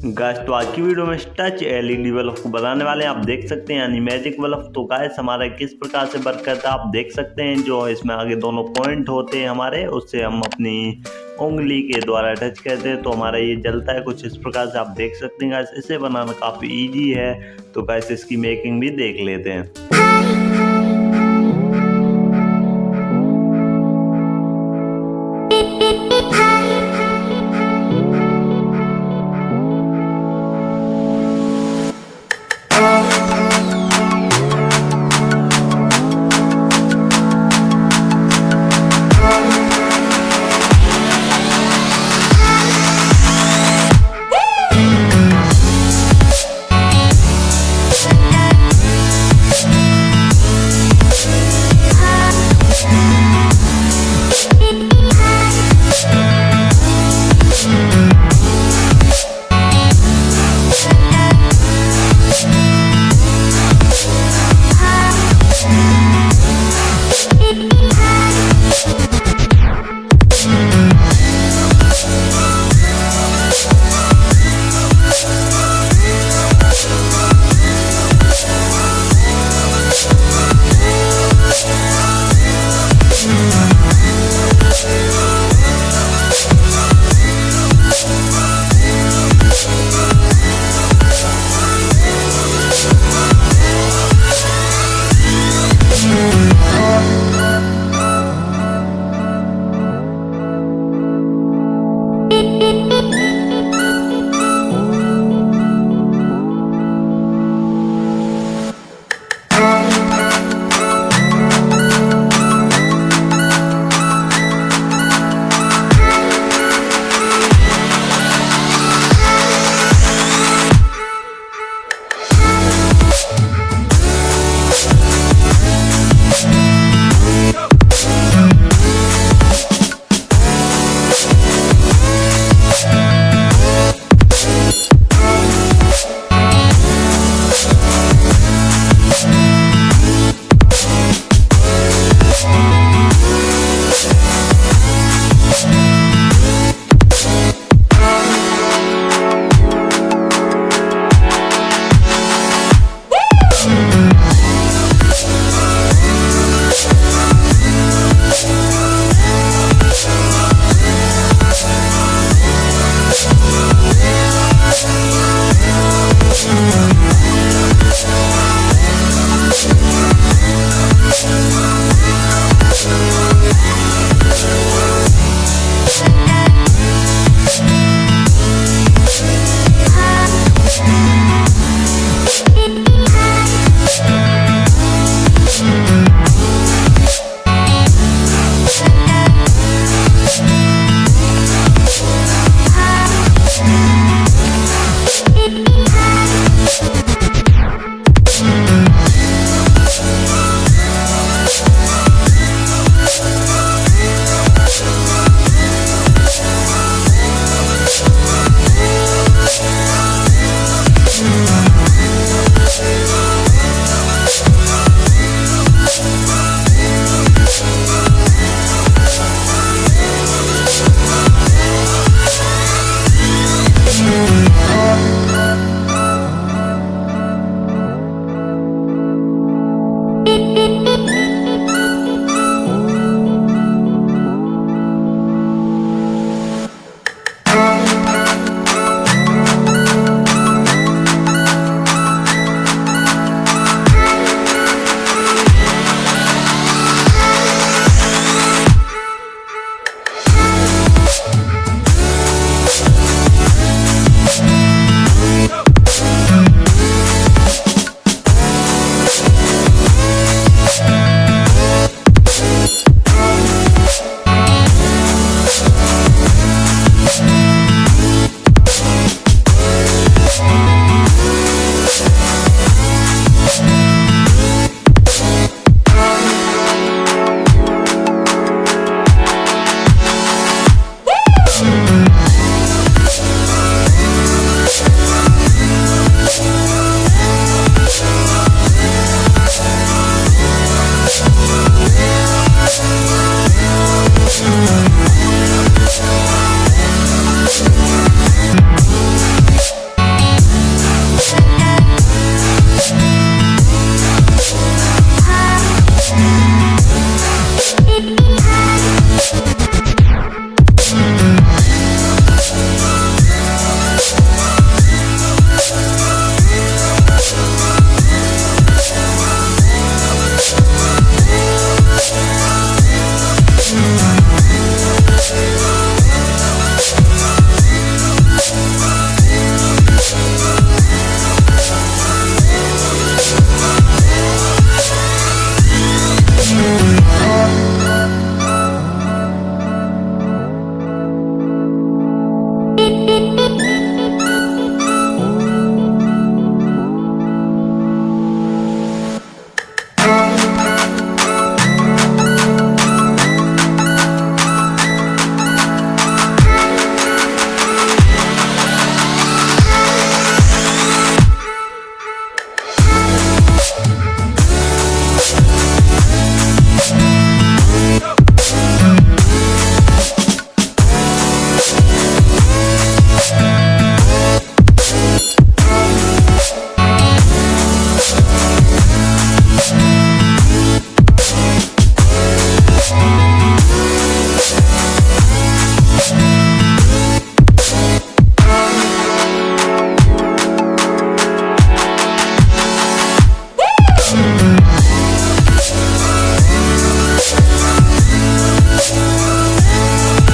Guys तो आज की वीडियो में टच एलईडी बल्ब को बनाने वाले हैं। आप देख सकते हैं यानी मैजिक बल्ब। तो गाइस हमारा किस प्रकार से वर्क करता है आप देख सकते हैं। जो इसमें आगे दोनों पॉइंट होते हैं हमारे, उससे हम अपनी उंगली के द्वारा टच करते हैं तो हमारा ये जलता है कुछ इस प्रकार से। आप देख सकते हैं गाइस इसे बनाना काफ़ी ईजी है। तो गाइस इसकी मेकिंग भी देख लेते हैं।